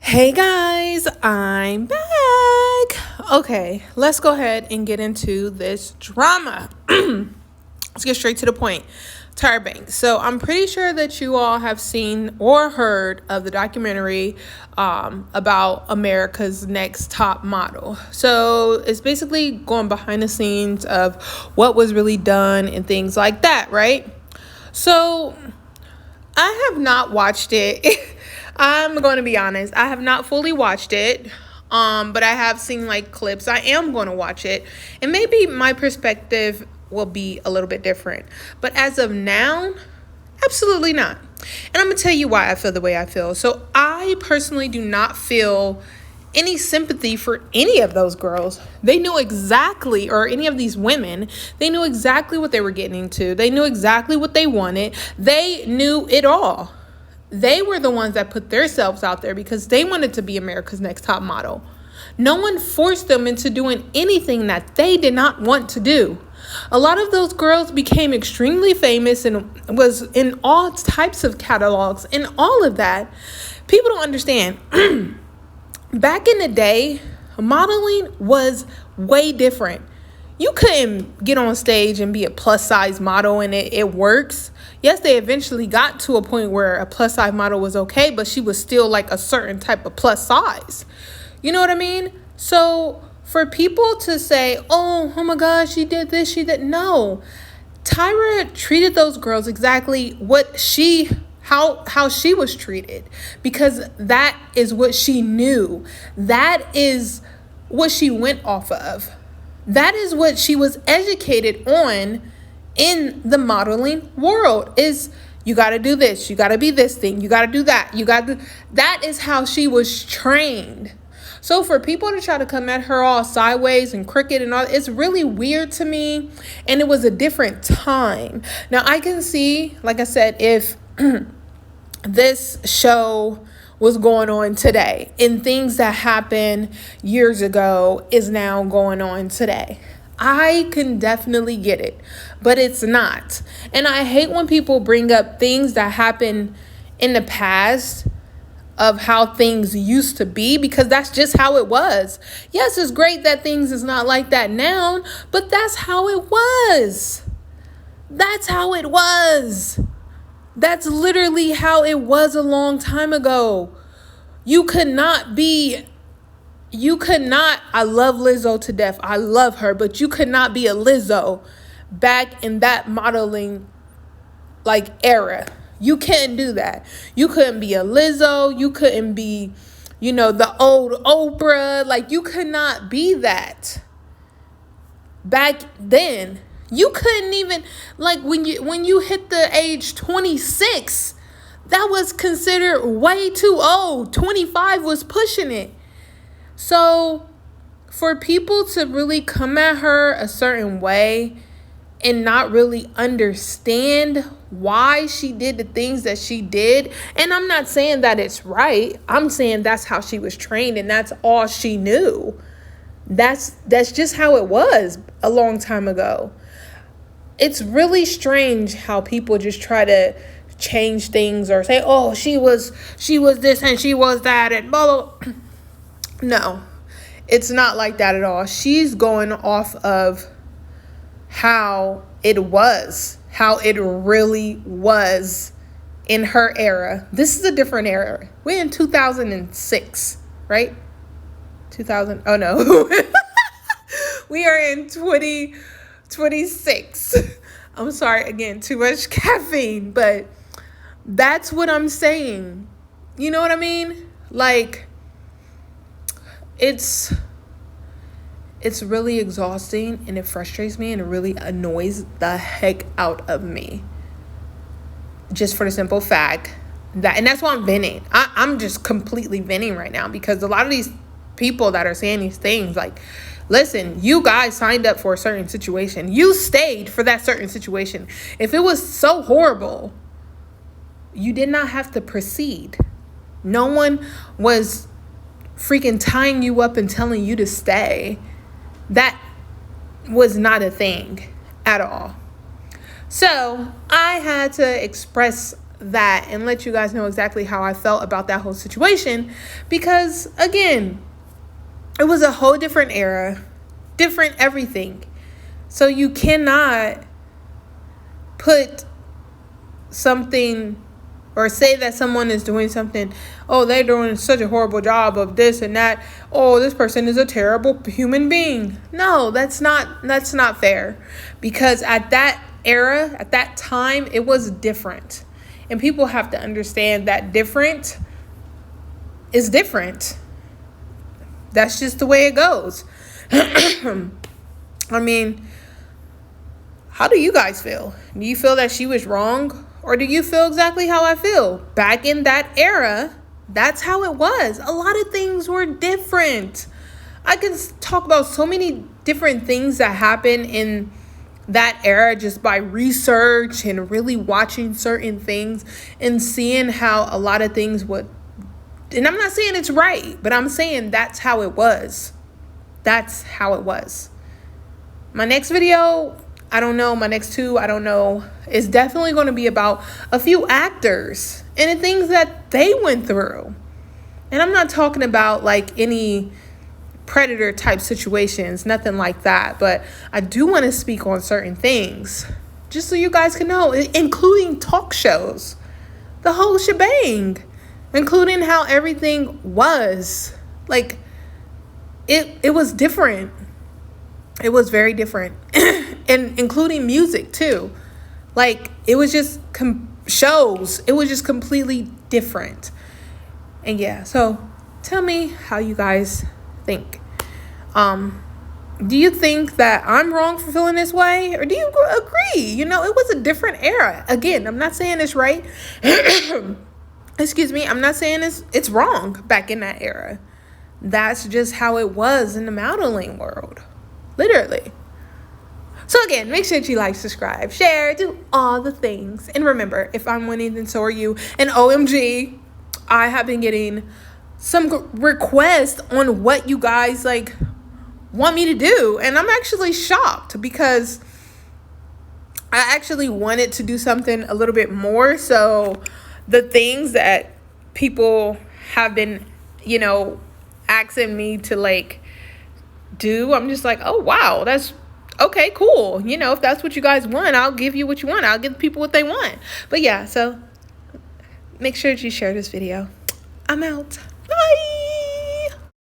Hey guys, I'm back. Okay, let's go ahead and get into this drama. Let's get straight to the point. Tyra Banks. So I'm pretty sure that you all have seen or heard of the documentary about America's Next Top Model. So it's basically going behind the scenes of what was really done and things like that, right? So I have not watched it. I'm going to be honest. I have not fully watched it. But I have seen like clips. I am going to watch it. And maybe my perspective will be a little bit different. But as of now, absolutely not. And I'm going to tell you why I feel the way I feel. So I personally do not feel any sympathy for any of those girls. They knew exactly, or any of these women, they knew exactly what they were getting into. They knew exactly what they wanted. They knew it all. They were the ones that put themselves out there because they wanted to be America's Next Top Model. No one forced them into doing anything that they did not want to do. A lot of those girls became extremely famous and was in all types of catalogs and all of that. People don't understand. Back in the day, modeling was way different. You couldn't get on stage and be a plus size model and it works. Yes, they eventually got to a point where a plus size model was okay, but she was still like a certain type of plus size. You know what I mean? So for people to say, oh my gosh, she did this, she did. No, Tyra treated those girls exactly how she was treated, because that is what she knew. That is what she went off of. That is what she was educated on in the modeling world. Is you got to do this, you got to be this thing, you got to do that, that is how she was trained. So for people to try to come at her all sideways and crooked and all, it's really weird to me. And it was a different time. Now I can see, like I said, if this show was going on today and things that happened years ago is now going on today, I can definitely get it, but it's not. And I hate when people bring up things that happened in the past of how things used to be, because that's just how it was. Yes, it's great that things is not like that now, but that's how it was. That's how it was. That's literally how it was a long time ago. I love Lizzo to death. I love her, but you could not be a Lizzo back in that modeling era. You couldn't do that. You couldn't be a Lizzo. You couldn't be, the old Oprah. You could not be that back then. You couldn't even, when you hit the age 26, that was considered way too old. 25 was pushing it. So for people to really come at her a certain way and not really understand why she did the things that she did, and I'm not saying that it's right. I'm saying that's how she was trained and that's all she knew. That's just how it was a long time ago. It's really strange how people just try to change things or say, oh, she was this and she was that and blah, blah. No, it's not like that at all. She's going off of how it really was in her era. This is a different era. We're in 2006, right? 2000. Oh no. We are in 2026. I'm sorry, again, too much caffeine, but that's what I'm saying. You know what I mean? It's really exhausting and it frustrates me and it really annoys the heck out of me. Just for the simple fact that, and that's why I'm venting. I'm just completely venting right now, because a lot of these people that are saying these things, listen, you guys signed up for a certain situation. You stayed for that certain situation. If it was so horrible, you did not have to proceed. No one was freaking tying you up and telling you to stay. That was not a thing at all. So I had to express that and let you guys know exactly how I felt about that whole situation, because again, it was a whole different era, different everything. So you cannot put something or say that someone is doing something, oh, they're doing such a horrible job of this and that, oh, this person is a terrible human being. No, that's not fair, because at that era, at that time, it was different. And people have to understand that different is different. That's just the way it goes. I mean, how do you guys feel? Do you feel that she was wrong? Or do you feel exactly how I feel? Back in that era, that's how it was. A lot of things were different. I can talk about so many different things that happened in that era just by research and really watching certain things and seeing how a lot of things would. And I'm not saying it's right, but I'm saying that's how it was. That's how it was. My next video, I don't know. My next two, I don't know. It's definitely going to be about a few actors and the things that they went through. And I'm not talking about like any predator type situations, nothing like that. But I do want to speak on certain things just so you guys can know, including talk shows, the whole shebang, including how everything was. Like, it was different. It was very different. And including music too. Like, it was just shows. It was just completely different. And yeah, so tell me how you guys think. Do you think that I'm wrong for feeling this way? Or do you agree? You know, it was a different era. Again, I'm not saying it's right. Excuse me. I'm not saying it's wrong back in that era. That's just how it was in the modeling world. Literally. So again, make sure that you like, subscribe, share, do all the things. And remember, if I'm winning, then so are you. And OMG, I have been getting some requests on what you guys like want me to do. And I'm actually shocked, because I actually wanted to do something a little bit more. So the things that people have been, asking me to like do, I'm just like, oh wow, that's okay, cool. If that's what you guys want, I'll give you what you want. I'll give people what they want. But yeah, so make sure that you share this video. I'm out.